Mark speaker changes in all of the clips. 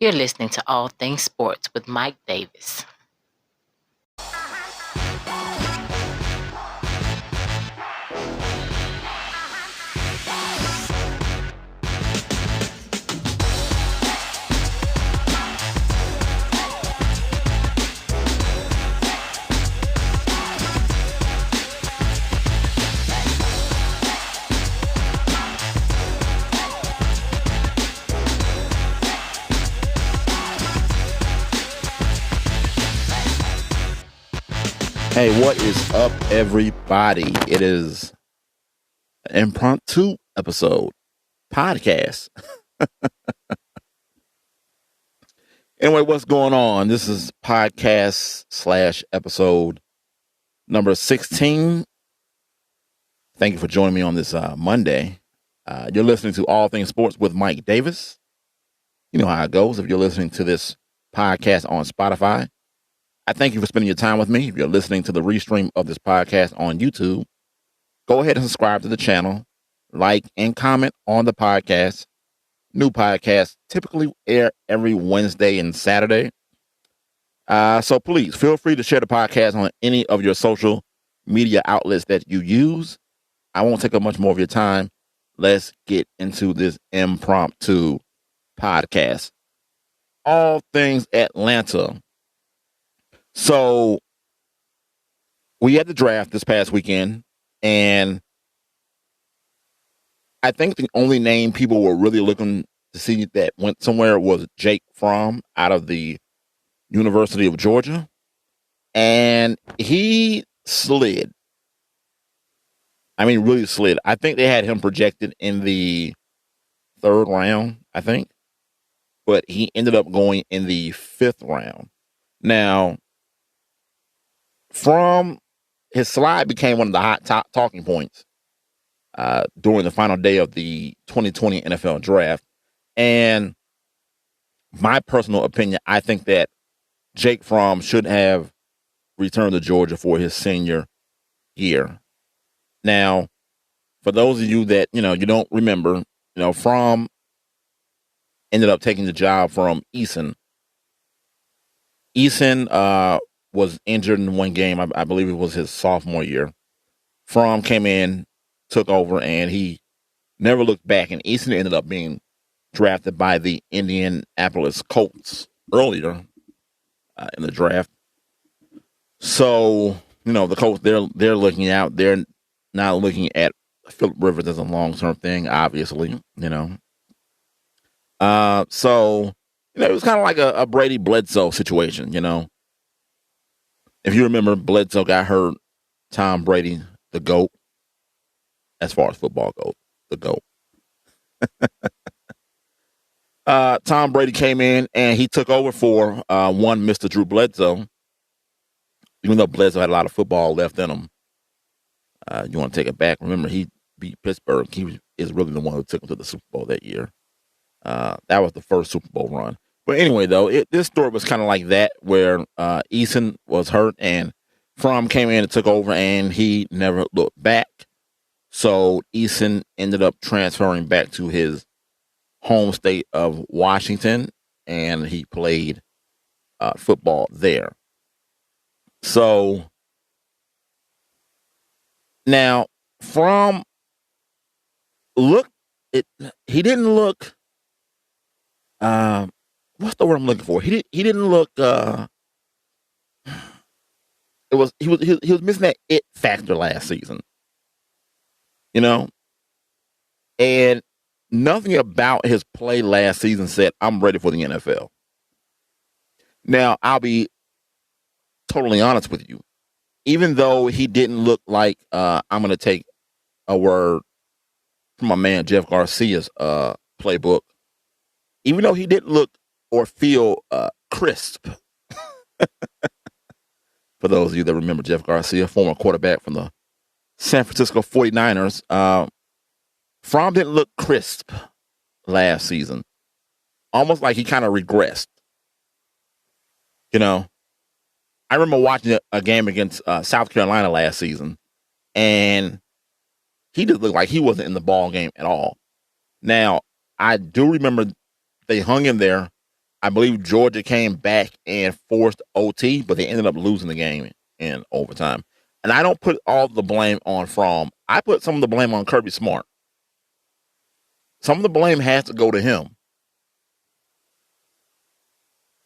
Speaker 1: You're listening to All Things Sports with Mike Davis.
Speaker 2: Hey, what is up, everybody? It is an impromptu episode podcast. Anyway, what's going on? This is podcast / episode number 16. Thank you for joining me on this Monday. You're listening to All Things Sports with Mike Davis. You know how it goes. If you're listening to this podcast on Spotify, I thank you for spending your time with me. If you're listening to the restream of this podcast on YouTube, go ahead and subscribe to the channel, like and comment on the podcast. New podcasts typically air every Wednesday and Saturday. So please feel free to share the podcast on any of your social media outlets that you use. I won't take up much more of your time. Let's get into this impromptu podcast. All things Atlanta. So we had the draft this past weekend, and I think the only name people were really looking to see that went somewhere was Jake Fromm out of the University of Georgia. And he slid. I mean, really slid. I think they had him projected in the 3rd round, I think. But he ended up going in the 5th round. Now, Fromm, his slide became one of the hot top talking points during the final day of the 2020 NFL draft. And my personal opinion, I think that Jake Fromm should have returned to Georgia for his senior year. Now, for those of you that, you don't remember, Fromm ended up taking the job from Eason. Eason was injured in one game. I believe it was his sophomore year. Fromm came in, took over, and he never looked back. And Eason ended up being drafted by the Indianapolis Colts earlier in the draft. So, the Colts, they're looking out. They're not looking at Philip Rivers as a long-term thing, obviously, So, it was kind of like a Brady Bledsoe situation, If you remember, Bledsoe got hurt. Tom Brady, the GOAT, as far as football goes, the GOAT. Tom Brady came in and he took over for one Mr. Drew Bledsoe. Even though Bledsoe had a lot of football left in him, you want to take it back. Remember, he beat Pittsburgh. He is really the one who took him to the Super Bowl that year. That was the first Super Bowl run. But anyway, though, this story was kind of like that, where Eason was hurt and Fromm came in and took over, and he never looked back. So Eason ended up transferring back to his home state of Washington, and he played football there. So now Fromm he didn't look. What's the word I'm looking for? He didn't look. He was missing that it factor last season, and nothing about his play last season said I'm ready for the NFL. Now I'll be totally honest with you. Even though he didn't look like I'm going to take a word from my man Jeff Garcia's playbook. Even though he didn't look or feel crisp. For those of you that remember Jeff Garcia, former quarterback from the San Francisco 49ers, Fromm didn't look crisp last season. Almost like he kind of regressed. I remember watching a game against South Carolina last season, and he just looked like he wasn't in the ball game at all. Now, I do remember they hung in there. I believe Georgia came back and forced OT, but they ended up losing the game in overtime. And I don't put all the blame on Fromm. I put some of the blame on Kirby Smart. Some of the blame has to go to him.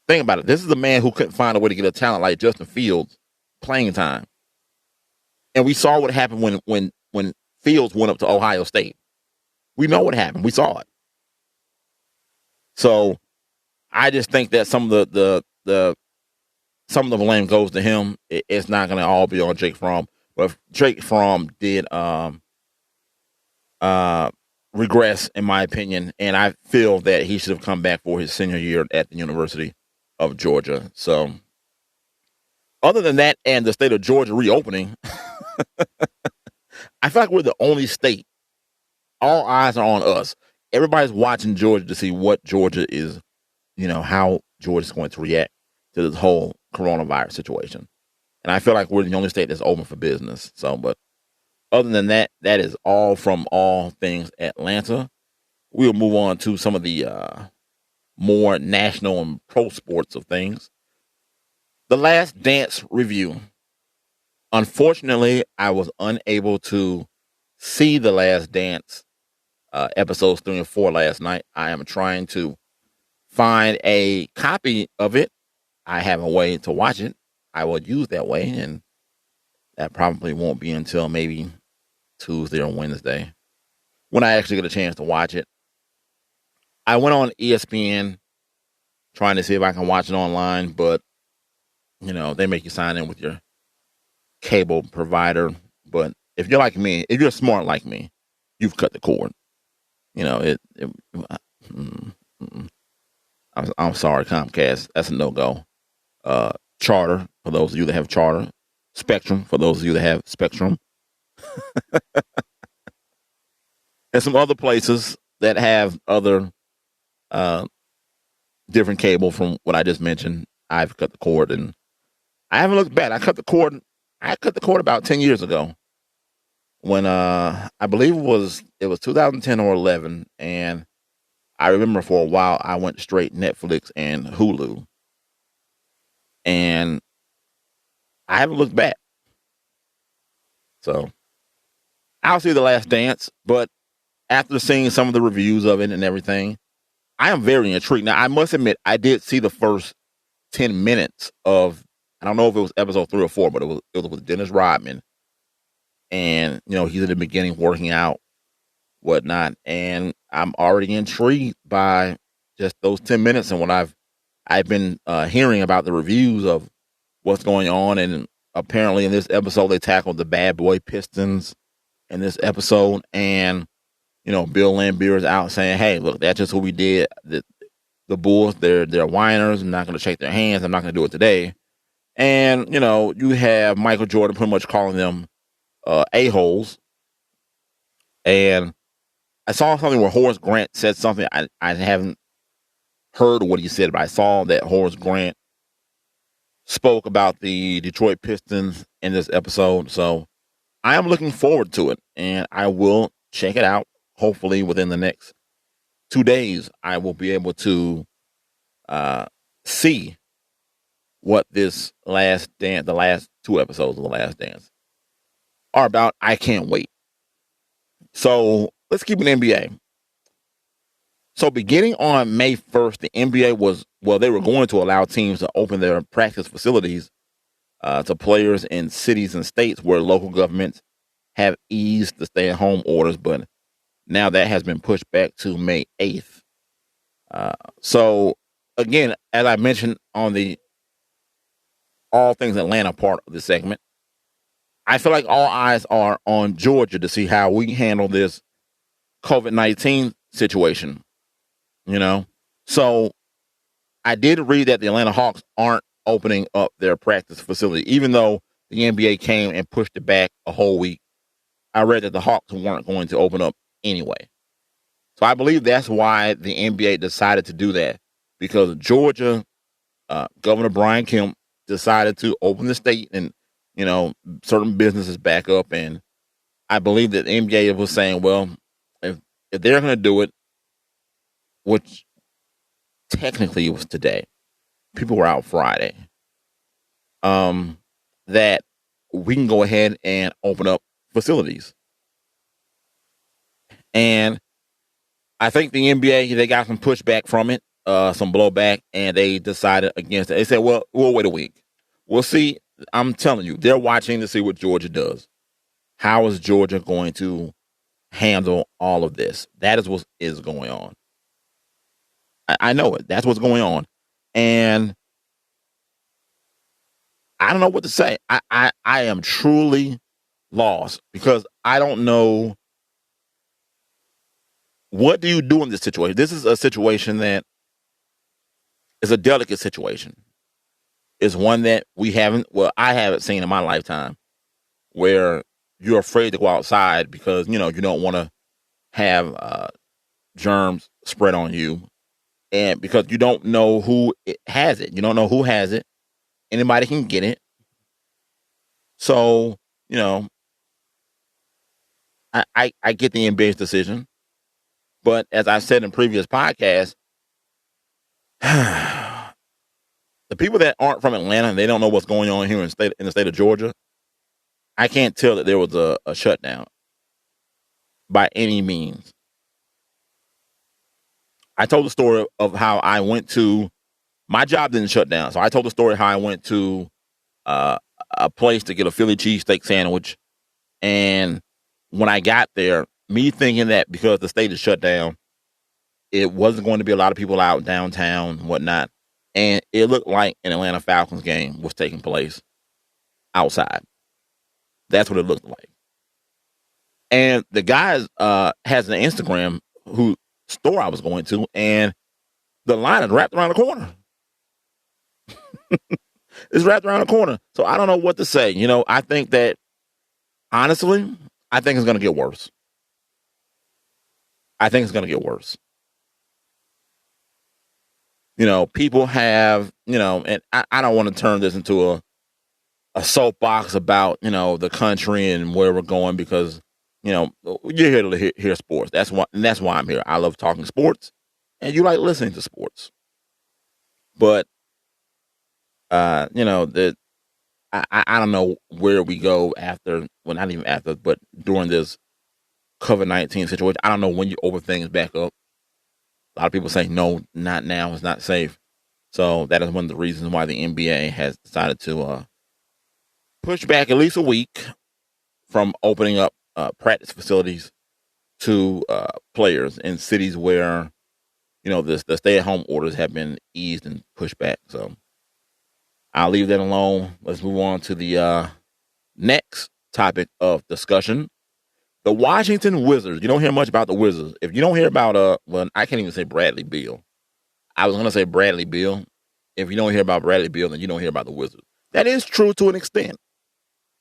Speaker 2: Think about it. This is a man who couldn't find a way to get a talent like Justin Fields playing time. And we saw what happened when Fields went up to Ohio State. We know what happened. We saw it. So I just think that some of the blame goes to him. It's not going to all be on Jake Fromm. But Jake Fromm did regress, in my opinion, and I feel that he should have come back for his senior year at the University of Georgia. So, other than that, and the state of Georgia reopening, I feel like we're the only state. All eyes are on us. Everybody's watching Georgia to see what Georgia is, how Georgia's going to react to this whole coronavirus situation. And I feel like we're the only state that's open for business. So, but other than that, that is all from all things Atlanta. We'll move on to some of the more national and pro sports of things. The Last Dance review. Unfortunately, I was unable to see The Last Dance episodes 3 and 4 last night. I am trying to find a copy of it. I have a way to watch it. I will use that way, and that probably won't be until maybe Tuesday or Wednesday when I actually get a chance to watch it. I went on ESPN trying to see if I can watch it online, but they make you sign in with your cable provider. But if you're like me, if you're smart like me, you've cut the cord. I'm sorry, Comcast. That's a no-go. Charter, for those of you that have Charter. Spectrum, for those of you that have Spectrum. And some other places that have other different cable from what I just mentioned. I've cut the cord, and I haven't looked back. I cut the cord about 10 years ago when I believe it was 2010 or 11, and I remember for a while I went straight Netflix and Hulu, and I haven't looked back. So I'll see The Last Dance, but after seeing some of the reviews of it and everything, I am very intrigued. Now, I must admit, I did see the first 10 minutes of, I don't know if it was episode 3 or 4, but it was with Dennis Rodman. And, he's in the beginning working out, whatnot. And I'm already intrigued by just those 10 minutes and what I've been hearing about the reviews of what's going on. And apparently in this episode, they tackled the bad boy Pistons in this episode. And, Bill Laimbeer is out saying, hey, look, that's just what we did. The Bulls, they're whiners. I'm not going to shake their hands. I'm not going to do it today. And, you have Michael Jordan pretty much calling them a-holes. And I saw something where Horace Grant said something. I haven't heard what he said, but I saw that Horace Grant spoke about the Detroit Pistons in this episode. So I am looking forward to it, and I will check it out. Hopefully within the next 2 days, I will be able to see what this Last Dance, the last 2 episodes of The Last Dance, are about. I can't wait. So let's keep it NBA. So beginning on May 1st, the NBA they were going to allow teams to open their practice facilities to players in cities and states where local governments have eased the stay-at-home orders, but now that has been pushed back to May 8th. So, again, as I mentioned on the All Things Atlanta part of the segment, I feel like all eyes are on Georgia to see how we handle this COVID-19 situation, So, I did read that the Atlanta Hawks aren't opening up their practice facility, even though the NBA came and pushed it back a whole week. I read that the Hawks weren't going to open up anyway. So I believe that's why the NBA decided to do that, because Georgia, Governor Brian Kemp decided to open the state and, certain businesses back up. And I believe that the NBA was saying, well, if they're going to do it, which technically it was today. People were out Friday. That we can go ahead and open up facilities. And I think the NBA, they got some pushback from it, some blowback, and they decided against it. They said, well, we'll wait a week. We'll see. I'm telling you, they're watching to see what Georgia does. How is Georgia going to handle all of this? That is what is going on. I know it. That's what's going on. And I don't know what to say. I am truly lost because I don't know. What do you do in this situation? This is a situation that is a delicate situation. It's one that I haven't seen in my lifetime where you're afraid to go outside because, you don't want to have germs spread on you. And because you don't know who has it. You don't know who has it. Anybody can get it. So, I get the NBA's decision. But as I said in previous podcasts, the people that aren't from Atlanta, they don't know what's going on here in the state of Georgia. I can't tell that there was a shutdown by any means. I told the story of how I went to, my job didn't shut down. So I told the story how I went to a place to get a Philly cheesesteak sandwich. And when I got there, me thinking that because the state is shut down, it wasn't going to be a lot of people out downtown and whatnot. And it looked like an Atlanta Falcons game was taking place outside. That's what it looked like. And the guy has an Instagram whose store I was going to, and the line is wrapped around the corner. It's wrapped around the corner. So I don't know what to say. I think that, honestly, I think it's going to get worse. People have, and I don't want to turn this into a soapbox about, the country and where we're going because, you're here to hear sports. That's why I'm here. I love talking sports and you like listening to sports. But, I don't know where we go after, well, not even after, but during this COVID-19 situation. I don't know when you open things back up. A lot of people say, no, not now. It's not safe. So that is one of the reasons why the NBA has decided to push back at least a week from opening up practice facilities to players in cities where, the stay-at-home orders have been eased and pushed back. So I'll leave that alone. Let's move on to the next topic of discussion. The Washington Wizards. You don't hear much about the Wizards. If you don't hear about, well, I can't even say Bradley Beal. I was going to say Bradley Beal. If you don't hear about Bradley Beal, then you don't hear about the Wizards. That is true to an extent.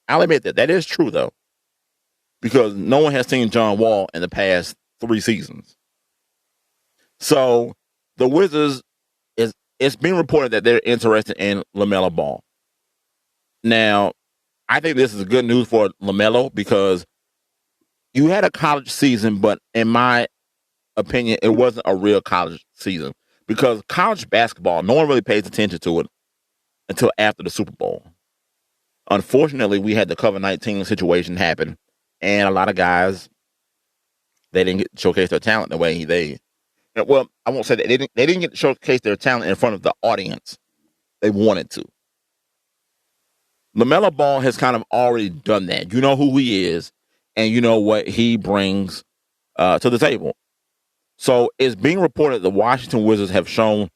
Speaker 2: I'll admit that. That is true, though. Because no one has seen John Wall in the past 3 seasons. So the Wizards, it's being reported that they're interested in LaMelo Ball. Now, I think this is good news for LaMelo because you had a college season, but in my opinion, it wasn't a real college season because college basketball, no one really pays attention to it until after the Super Bowl. Unfortunately, we had the COVID-19 situation happen, and a lot of guys, they didn't get to showcase their talent the way well, I won't say that. They didn't get to showcase their talent in front of the audience they wanted to. LaMelo Ball has kind of already done that. You know who he is, and you know what he brings to the table. So it's being reported the Washington Wizards have shown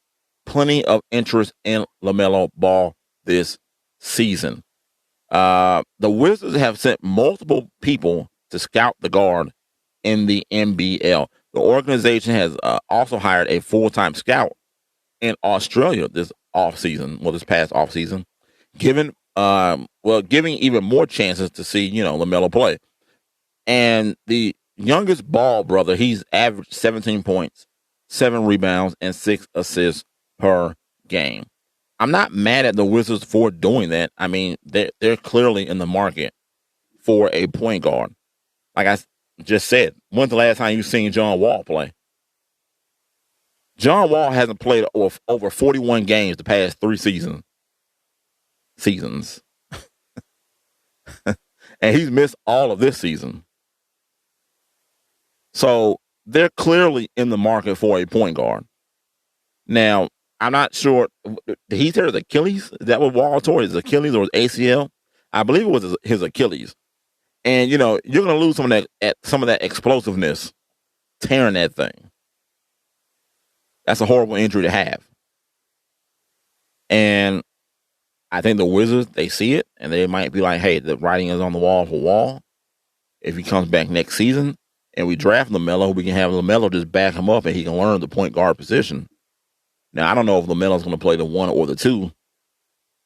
Speaker 2: plenty of interest in LaMelo Ball this season. The Wizards have sent multiple people to scout the guard in the NBL. The organization has also hired a full-time scout in Australia this past offseason, giving even more chances to see, LaMelo play. And the youngest Ball brother, he's averaged 17 points, 7 rebounds, and 6 assists per game. I'm not mad at the Wizards for doing that. I mean, they're clearly in the market for a point guard. Like I just said, when's the last time you seen John Wall play? John Wall hasn't played over 41 games the past 3 seasons. And he's missed all of this season. So they're clearly in the market for a point guard. Now, I'm not sure. Did he tear his Achilles? Is that what Wall tore? His Achilles or his ACL? I believe it was his Achilles. And you're going to lose some of that explosiveness tearing that thing. That's a horrible injury to have. And I think the Wizards, they see it, and they might be like, hey, the writing is on the wall for Wall. If he comes back next season and we draft LaMelo, we can have LaMelo just back him up and he can learn the point guard position. Now, I don't know if LaMelo's going to play the 1 or the 2,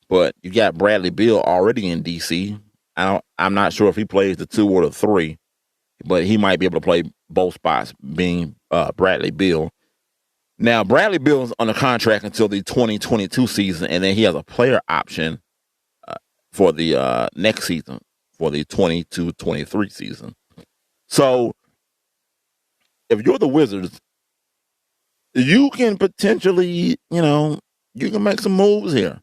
Speaker 2: but you got Bradley Beal already in D.C. I'm not sure if he plays the 2 or the 3, but he might be able to play both spots, being Bradley Beal. Now, Bradley Beal is under contract until the 2022 season, and then he has a player option for the next season, for the 22-23 season. So, if you're the Wizards, you can potentially, you can make some moves here.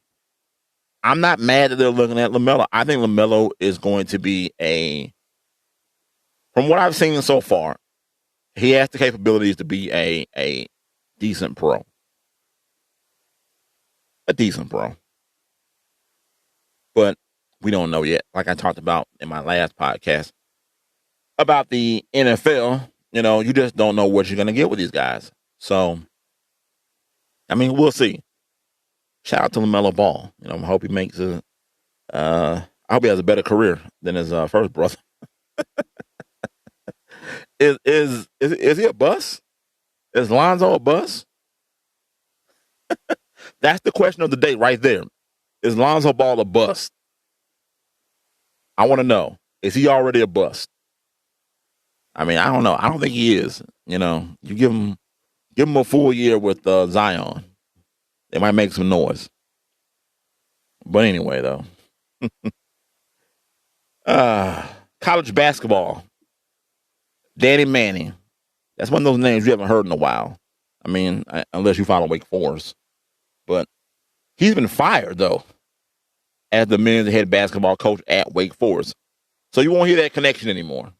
Speaker 2: I'm not mad that they're looking at LaMelo. I think LaMelo is going to be from what I've seen so far, he has the capabilities to be a decent pro. A decent pro. But we don't know yet. Like I talked about in my last podcast about the NFL, you just don't know what you're going to get with these guys. So, we'll see. Shout out to LaMelo Ball. I hope he makes I hope he has a better career than his first brother. Is he a bust? Is Lonzo a bust? That's the question of the day right there. Is Lonzo Ball a bust? I want to know. Is he already a bust? I don't know. I don't think he is. You give him a full year with Zion. They might make some noise. But anyway, though. College basketball. Danny Manning. That's one of those names you haven't heard in a while. Unless you follow Wake Forest. But he's been fired, though, as the men's head basketball coach at Wake Forest. So you won't hear that connection anymore.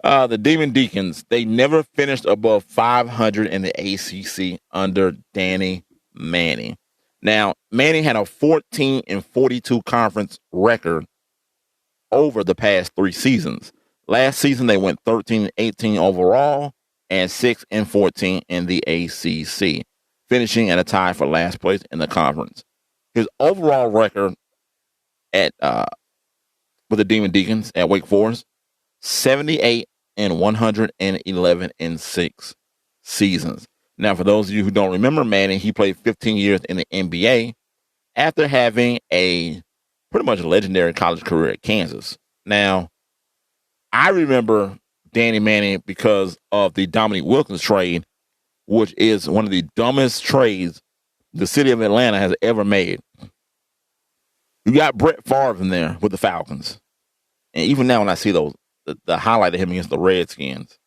Speaker 2: The Demon Deacons, they never finished above 500 in the ACC under Danny Manning. Now, Manning had a 14-42 conference record over the past 3 seasons. Last season, they went 13-18 overall and 6-14 in the ACC, finishing at a tie for last place in the conference. His overall record with the Demon Deacons at Wake Forest, 78-111 in 6 seasons. Now, for those of you who don't remember Manning, he played 15 years in the NBA after having a pretty much legendary college career at Kansas. Now, I remember Danny Manning because of the Dominique Wilkins trade, which is one of the dumbest trades the city of Atlanta has ever made. You got Brett Favre in there with the Falcons. And even now when I see the highlight of him against the Redskins,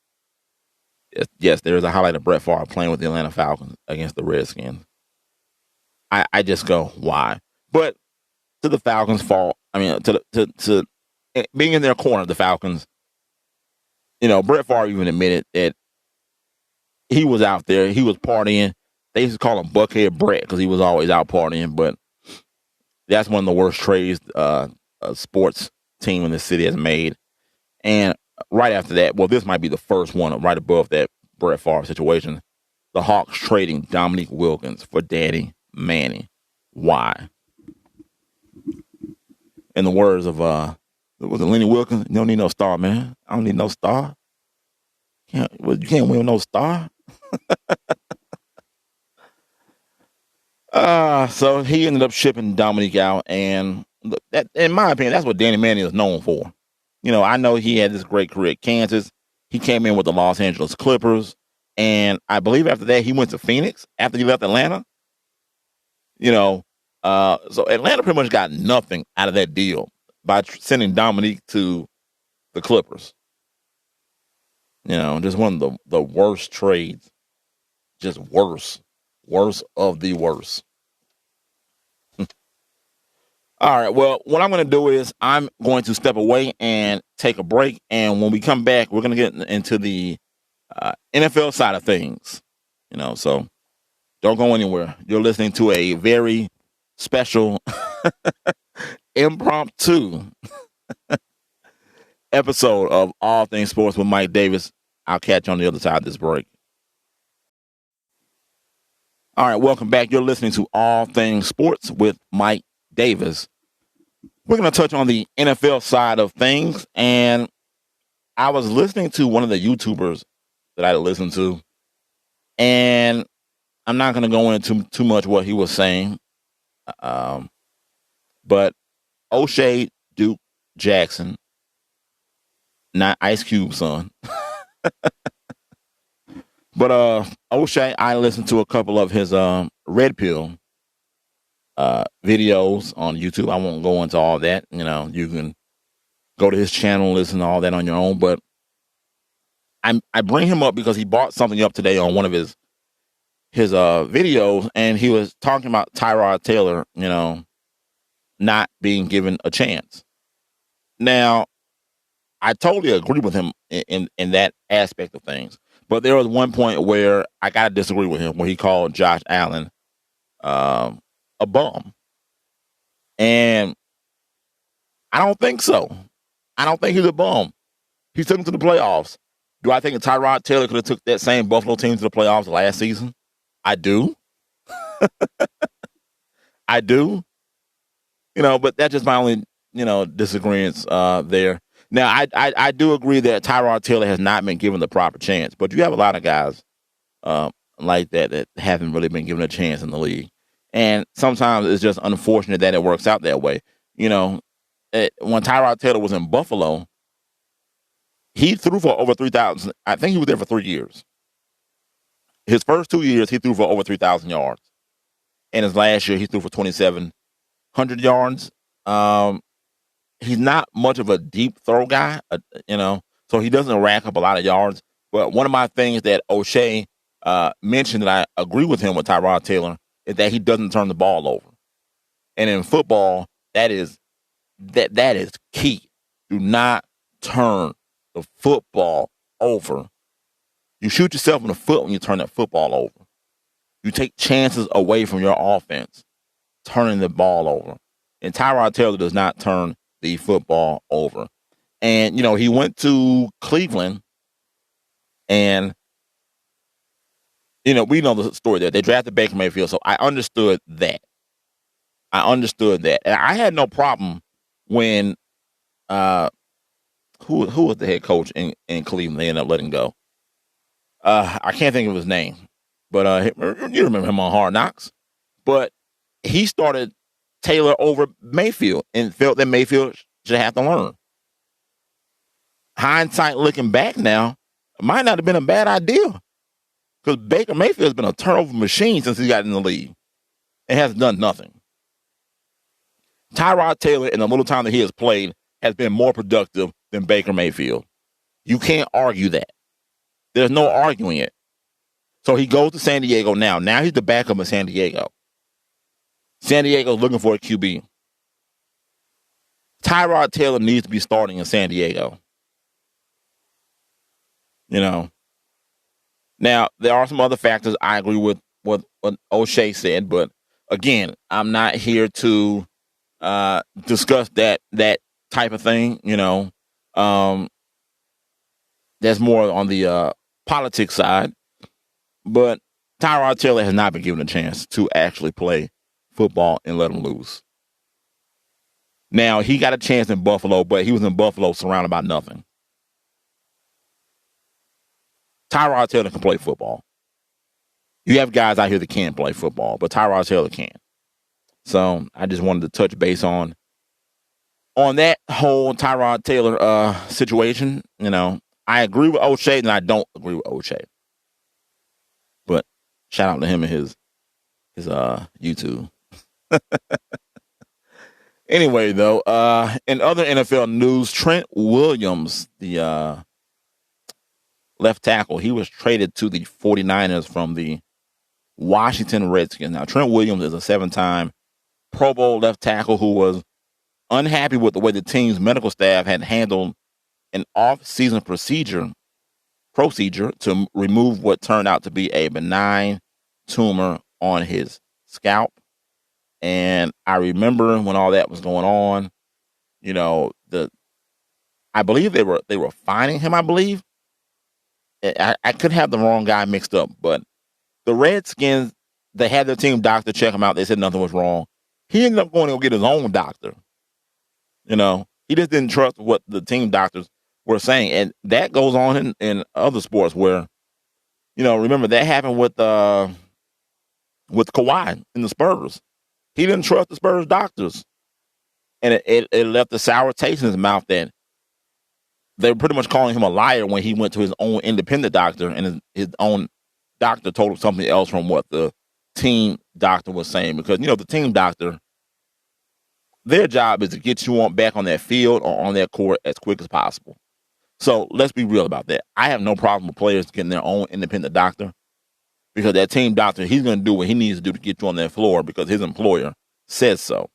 Speaker 2: yes, there's a highlight of Brett Favre playing with the Atlanta Falcons against the Redskins. I just go, why? But to the Falcons' fault, to being in their corner, the Falcons, Brett Favre even admitted that he was out there, he was partying. They used to call him Buckhead Brett because he was always out partying, but that's one of the worst trades a sports team in the city has made. And right after that, well, this might be the first one right above that Brett Favre situation. The Hawks trading Dominique Wilkins for Danny Manning. Why? In the words of was it Lenny Wilkins? You don't need no star, man. I don't need no star. You can't win with no star. So he ended up shipping Dominique out, and that, in my opinion, that's what Danny Manning is known for. I know he had this great career at Kansas. He came in with the Los Angeles Clippers, and I believe after that he went to Phoenix after he left Atlanta. So Atlanta pretty much got nothing out of that deal by sending Dominique to the Clippers. Just one of the worst trades just worse of the worst. All right. Well, what I'm going to do is I'm going to step away and take a break. And when we come back, we're going to get into the NFL side of things. So don't go anywhere. You're listening to a very special impromptu episode of All Things Sports with Mike Davis. I'll catch you on the other side of this break. All right. Welcome back. You're listening to All Things Sports with Mike Davis. We're going to touch on the NFL side of things. And I was listening to one of the YouTubers that I listened to. And I'm not going to go into too much what he was saying. But O'Shea Duke Jackson, not Ice Cube's son. But O'Shea, I listened to a couple of his Red Pill videos on YouTube. I won't go into all that. You can go to his channel and listen to all that on your own. But I bring him up because he brought something up today on one of his videos, and he was talking about Tyrod Taylor, not being given a chance. Now, I totally agree with him in that aspect of things. But there was one point where I got to disagree with him, where he called Josh Allen a bum. And I don't think so. I don't think he's a bum. He took him to the playoffs. Do I think Tyrod Taylor could have took that same Buffalo team to the playoffs last season? I do. I do. But that's just my only, disagreements there. Now, I do agree that Tyrod Taylor has not been given the proper chance, but you have a lot of guys like that haven't really been given a chance in the league. And sometimes it's just unfortunate that it works out that way. When Tyrod Taylor was in Buffalo, he threw for over 3,000. I think he was there for 3 years. His first 2 years, he threw for over 3,000 yards. And his last year, he threw for 2,700 yards. He's not much of a deep throw guy, so he doesn't rack up a lot of yards. But one of my things that O'Shea mentioned that I agree with him with Tyrod Taylor is that he doesn't turn the ball over. And in football, that is key. Do not turn the football over. You shoot yourself in the foot when you turn that football over. You take chances away from your offense, turning the ball over. And Tyrod Taylor does not turn the football over. And, he went to Cleveland, and, we know the story there. They drafted Baker Mayfield, so I understood that. And I had no problem when, who was the head coach in Cleveland they ended up letting go? I can't think of his name, but you remember him on Hard Knocks. But he started Taylor over Mayfield and felt that Mayfield should have to learn. Hindsight, looking back now, it might not have been a bad idea, because Baker Mayfield has been a turnover machine since he got in the league and has done nothing. Tyrod Taylor, in the little time that he has played, has been more productive than Baker Mayfield. You can't argue that. There's no arguing it. So he goes to San Diego now. Now he's the backup in San Diego. San Diego's looking for a QB. Tyrod Taylor needs to be starting in San Diego. Now, there are some other factors. I agree with what O'Shea said, but again, I'm not here to discuss that type of thing. That's more on the politics side. But Tyrod Taylor has not been given a chance to actually play football and let him loose. Now, he got a chance in Buffalo, but he was in Buffalo surrounded by nothing. Tyrod Taylor can play football. You have guys out here that can't play football, but Tyrod Taylor can. So I just wanted to touch base on that whole Tyrod Taylor situation. I agree with O'Shea and I don't agree with O'Shea. But shout out to him and his YouTube. Anyway, though, in other NFL news, Trent Williams, the left tackle, he was traded to the 49ers from the Washington Redskins. Now, Trent Williams is a 7-time Pro Bowl left tackle who was unhappy with the way the team's medical staff had handled an off-season procedure to remove what turned out to be a benign tumor on his scalp. And I remember when all that was going on, I believe they were fining him, I believe. I could have the wrong guy mixed up, but the Redskins, they had their team doctor check him out. They said nothing was wrong. He ended up going to go get his own doctor. He just didn't trust what the team doctors were saying. And that goes on in other sports where, remember that happened with Kawhi in the Spurs. He didn't trust the Spurs doctors. And it left a sour taste in his mouth that they were pretty much calling him a liar when he went to his own independent doctor, and his own doctor told him something else from what the team doctor was saying. Because, the team doctor, their job is to get you back on that field or on that court as quick as possible. So let's be real about that. I have no problem with players getting their own independent doctor, because that team doctor, he's going to do what he needs to do to get you on that floor because his employer says so.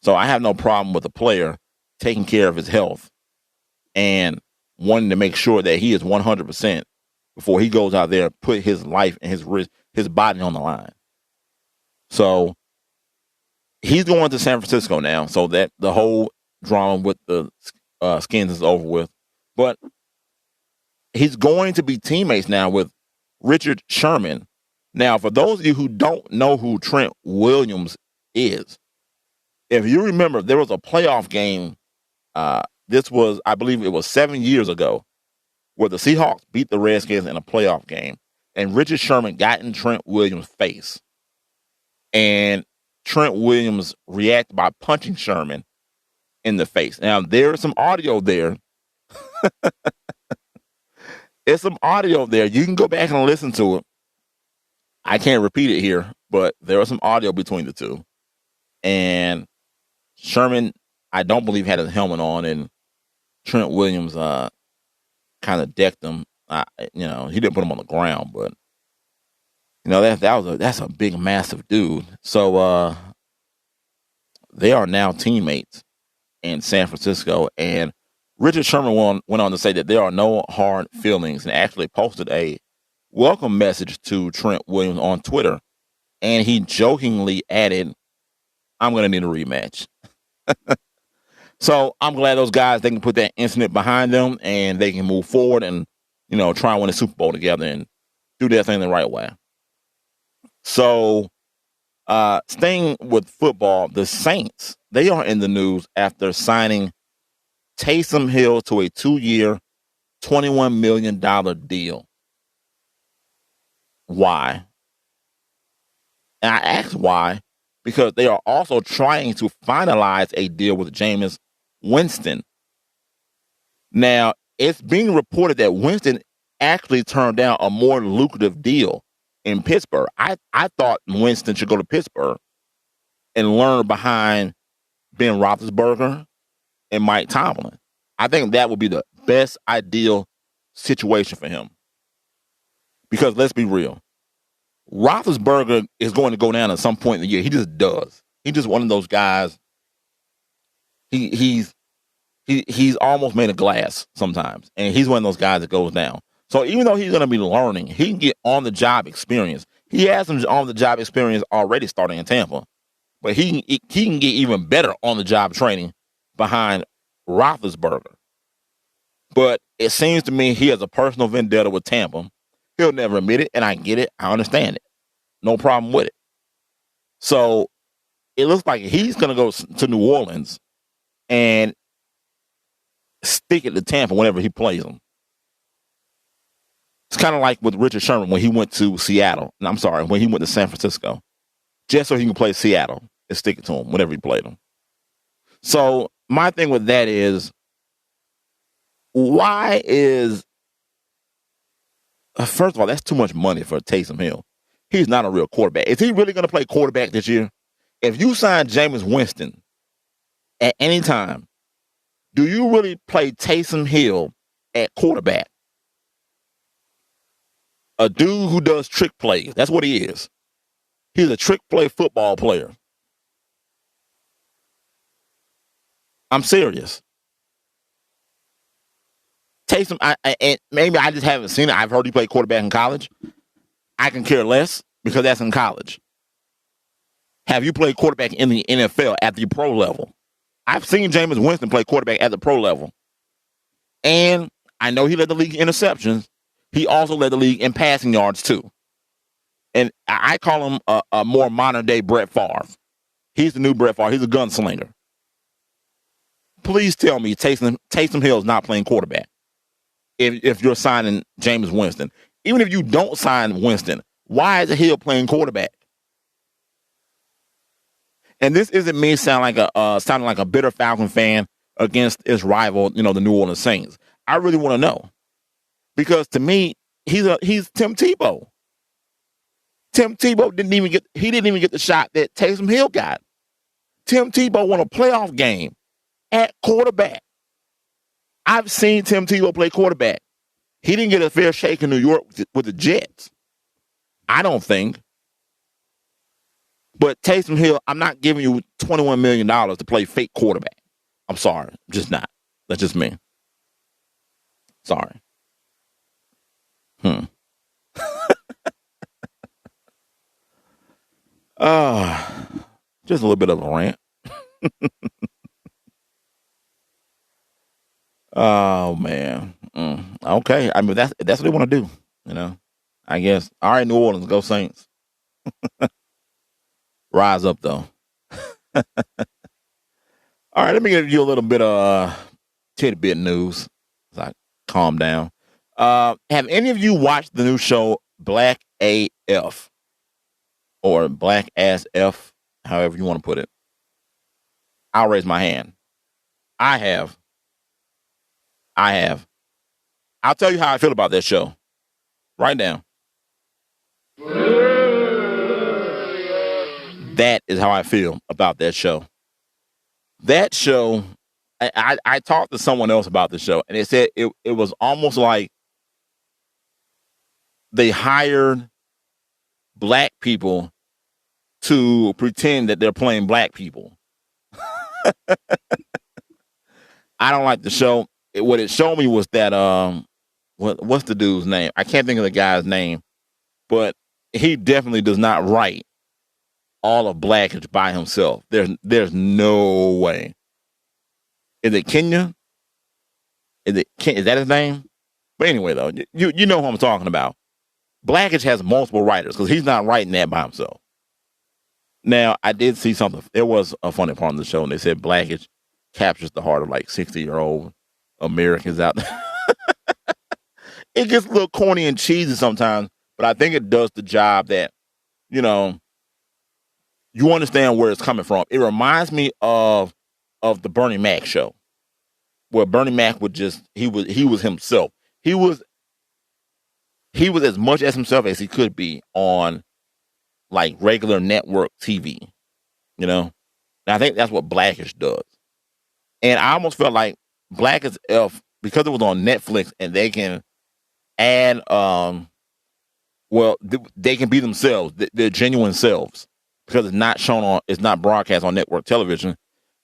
Speaker 2: So I have no problem with a player taking care of his health and wanting to make sure that he is 100% before he goes out there and put his life and his body on the line. So he's going to San Francisco now, so that the whole drama with the Skins is over with. But he's going to be teammates now with Richard Sherman. Now, for those of you who don't know who Trent Williams is, if you remember, there was a playoff game. This was, I believe it was 7 years ago, where the Seahawks beat the Redskins in a playoff game. And Richard Sherman got in Trent Williams' face. And Trent Williams reacted by punching Sherman in the face. Now, there is some audio there. There's some audio there. You can go back and listen to it. I can't repeat it here, but there was some audio between the two. And Sherman, I don't believe, had his helmet on, and Trent Williams kind of decked him. He didn't put him on the ground, but that's a big, massive dude. So they are now teammates in San Francisco, and Richard Sherman went on to say that there are no hard feelings, and actually posted a welcome message to Trent Williams on Twitter, and he jokingly added, "I'm going to need a rematch." So I'm glad those guys, they can put that incident behind them and they can move forward and, try and win a Super Bowl together and do their thing the right way. So staying with football, the Saints, they are in the news after signing Taysom Hill to a 2-year, $21 million deal. Why? And I asked why, because they are also trying to finalize a deal with Jameis Winston. Now, it's being reported that Winston actually turned down a more lucrative deal in Pittsburgh. I thought Winston should go to Pittsburgh and learn behind Ben Roethlisberger and Mike Tomlin. I think that would be the best ideal situation for him. Because let's be real, Roethlisberger is going to go down at some point in the year. He just does. He's just one of those guys. He's almost made of glass sometimes, and he's one of those guys that goes down. So even though he's going to be learning, he can get on-the-job experience. He has some on-the-job experience already starting in Tampa, but he can get even better on-the-job training behind Roethlisberger. But it seems to me he has a personal vendetta with Tampa. He'll never admit it, and I get it. I understand it. No problem with it. So it looks like he's going to go to New Orleans and stick it to Tampa whenever he plays them. It's kind of like with Richard Sherman when he went to Seattle. When he went to San Francisco. Just so he can play Seattle and stick it to him whenever he played them. So my thing with that is, why is... First of all, that's too much money for Taysom Hill. He's not a real quarterback. Is he really going to play quarterback this year? If you sign Jameis Winston at any time, do you really play Taysom Hill at quarterback? A dude who does trick plays. That's what he is. He's a trick play football player. I'm serious. Taysom, and maybe I just haven't seen it. I've heard he played quarterback in college. I can care less because that's in college. Have you played quarterback in the NFL at the pro level? I've seen Jameis Winston play quarterback at the pro level. And I know he led the league in interceptions. He also led the league in passing yards, too. And I call him a more modern-day Brett Favre. He's the new Brett Favre. He's a gunslinger. Please tell me Taysom Hill is not playing quarterback if you're signing Jameis Winston. Even if you don't sign Winston, why is Hill playing quarterback? And this isn't me sounding like a bitter Falcon fan against his rival, the New Orleans Saints. I really want to know. Because to me, he's Tim Tebow. Tim Tebow didn't even get the shot that Taysom Hill got. Tim Tebow won a playoff game at quarterback. I've seen Tim Tebow play quarterback. He didn't get a fair shake in New York with the Jets. I don't think. But Taysom Hill, I'm not giving you $21 million to play fake quarterback. I'm sorry. I'm just not. That's just me. Sorry. Just a little bit of a rant. Oh, man. Okay. I mean, that's what they want to do, I guess. All right, New Orleans, go Saints. Rise up, though. All right, let me give you a little bit of tidbit news as I calm down. Have any of you watched the new show Black AF or Black Ass F, however you want to put it? I'll raise my hand. I have. I'll tell you how I feel about that show. Right now. That is how I feel about that show. That show, I talked to someone else about the show, and they said it was almost like they hired black people to pretend that they're playing black people. I don't like the show. What it showed me was that what's the dude's name? I can't think of the guy's name, but he definitely does not write all of Blackage by himself. There's no way. Is it Kenya? Is that his name? But anyway, though, you know who I'm talking about. Blackage has multiple writers because he's not writing that by himself. Now, I did see something. There was a funny part of the show, and they said Blackage captures the heart of like 60-year-old Americans out there. It gets a little corny and cheesy sometimes, but I think it does the job that, you understand where it's coming from. It reminds me of the Bernie Mac show, where Bernie Mac would he was himself. He was as much as himself as he could be on like regular network TV, And I think that's what Blackish does. And I almost felt like Blackish F, because it was on Netflix and they can add, they can be themselves, their genuine selves, because it's not broadcast on network television,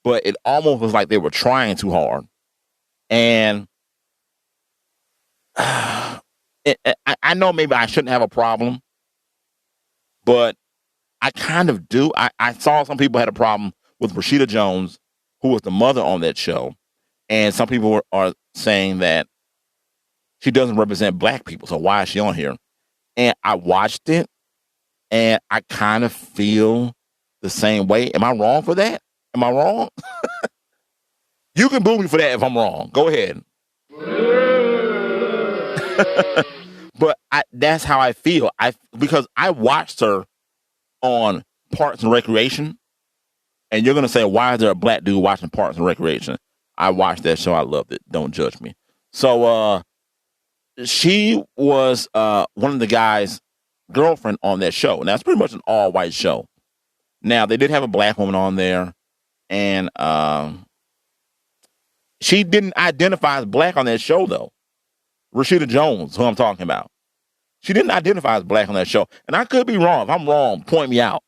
Speaker 2: but it almost was like they were trying too hard. And I know maybe I shouldn't have a problem, but I kind of do. I saw some people had a problem with Rashida Jones, who was the mother on that show. And some people are saying that she doesn't represent black people. So why is she on here? And I watched it and I kind of feel the same way. Am I wrong for that? Am I wrong? You can boo me for that if I'm wrong. Go ahead. But that's how I feel. Because I watched her on Parks and Recreation, and you're gonna say, why is there a black dude watching Parks and Recreation? I watched that show. I loved it. Don't judge me. So she was one of the guys' girlfriend on that show. Now it's pretty much an all-white show. Now they did have a black woman on there, and she didn't identify as black on that show though. Rashida Jones, who I'm talking about. She didn't identify as black on that show. And I could be wrong. If I'm wrong, point me out.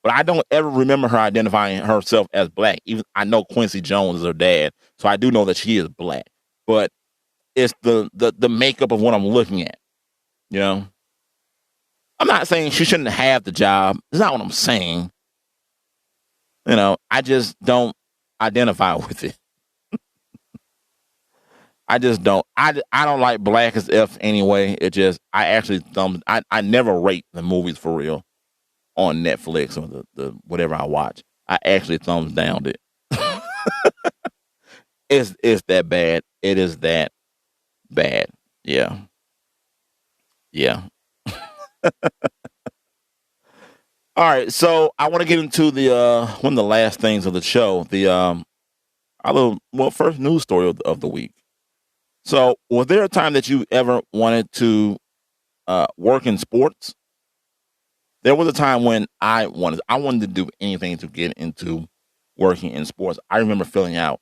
Speaker 2: But I don't ever remember her identifying herself as black. Even I know Quincy Jones is her dad, so I do know that she is black. But it's the makeup of what I'm looking at. You know? I'm not saying she shouldn't have the job. That's not what I'm saying. You know, I just don't identify with it. I just don't. I don't like Black as F anyway. It just, I actually, I never rate the movies for real on Netflix or the whatever I watch. I actually thumbs down it. It's that bad. It is that bad. Yeah. Yeah. All right. So I want to get into one of the last things of the show. First news story of the week. So was there a time that you ever wanted to work in sports? There was a time when I wanted to do anything to get into working in sports. I remember filling out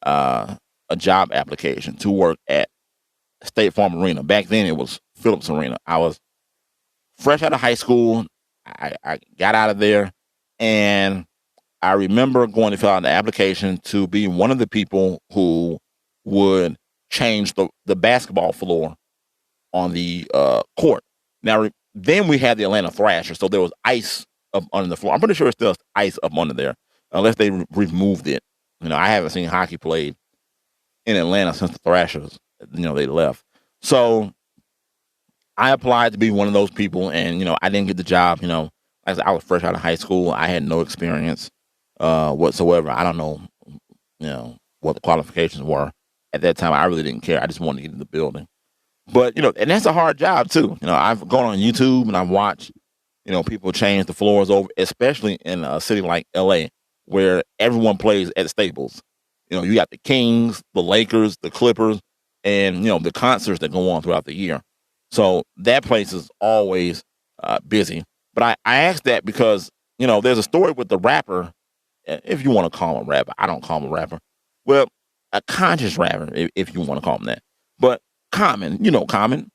Speaker 2: a job application to work at State Farm Arena. Back then it was Phillips Arena. I was fresh out of high school. I got out of there, and I remember going to fill out the application to be one of the people who would change the basketball floor on the court. Now, then we had the Atlanta Thrashers, so there was ice up under the floor. I'm pretty sure it's still ice up under there, unless they removed it. You know, I haven't seen hockey played in Atlanta since the Thrashers, they left. So I applied to be one of those people, and, I didn't get the job. Like I said, I was fresh out of high school. I had no experience whatsoever. I don't know, what the qualifications were. At that time, I really didn't care. I just wanted to get in the building. But, and that's a hard job, too. I've gone on YouTube and I've watched, people change the floors over, especially in a city like L.A., where everyone plays at Staples. You got the Kings, the Lakers, the Clippers, and, the concerts that go on throughout the year. So that place is always busy. But I asked that because, there's a story with the rapper, if you want to call him a rapper. I don't call him a rapper. Well, a conscious rapper, if you want to call him that. But Common, Common.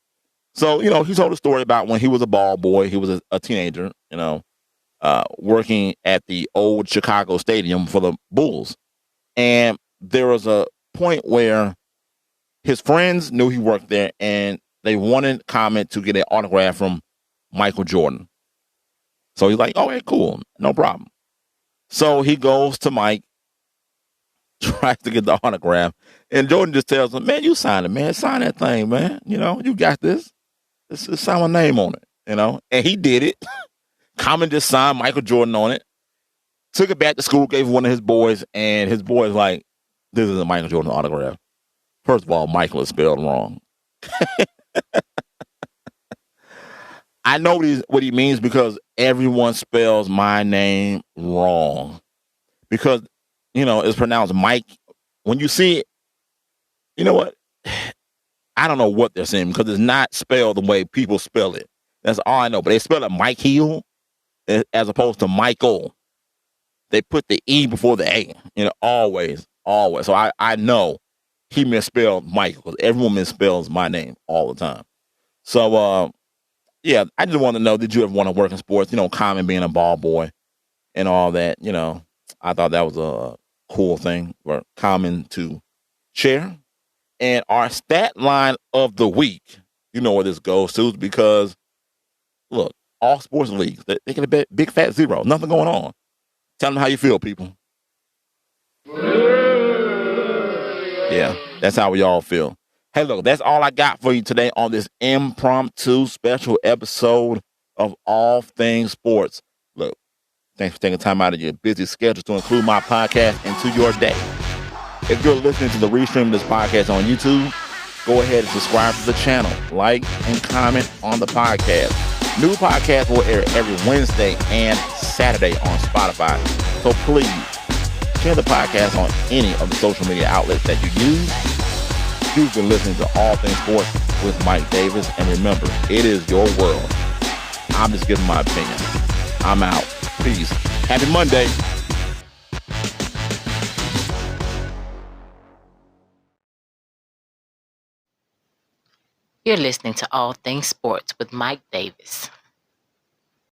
Speaker 2: So, he told a story about when he was a ball boy. He was a teenager, working at the old Chicago Stadium for the Bulls. And there was a point where his friends knew he worked there, and they wanted Common to get an autograph from Michael Jordan. So he's like, okay, cool, no problem. So he goes to Mike, tries to get the autograph, and Jordan just tells him, man, you sign it, man. Sign that thing, man. You got this. Just sign my name on it, And he did it. Common just signed Michael Jordan on it, took it back to school, gave it one of his boys, and his boy's like, this is a Michael Jordan autograph. First of all, Michael is spelled wrong. I know what he means because everyone spells my name wrong. Because, it's pronounced Mike. When you see it, you know what? I don't know what they're saying because it's not spelled the way people spell it. That's all I know. But they spell it Mike Hill as opposed to Michael. They put the E before the A, always. So I know he misspelled Michael because everyone misspells my name all the time. So, yeah, I just want to know, did you ever want to work in sports? Common being a ball boy and all that, I thought that was a cool thing for Common to share. And our stat line of the week, you know where this goes to, because, look, all sports leagues, they get a big fat zero. Nothing going on. Tell them how you feel, people. Yeah, that's how we all feel. Hey, look, that's all I got for you today on this impromptu special episode of All Things Sports. Look, thanks for taking time out of your busy schedule to include my podcast into your day. If you're listening to the restream of this podcast on YouTube, go ahead and subscribe to the channel, like, and comment on the podcast. New podcasts will air every Wednesday and Saturday on Spotify. So please share the podcast on any of the social media outlets that you use. You've been listening to All Things Sports with Mike Davis. And remember, it is your world. I'm just giving my opinion. I'm out. Peace. Happy Monday.
Speaker 1: You're listening to All Things Sports with Mike Davis.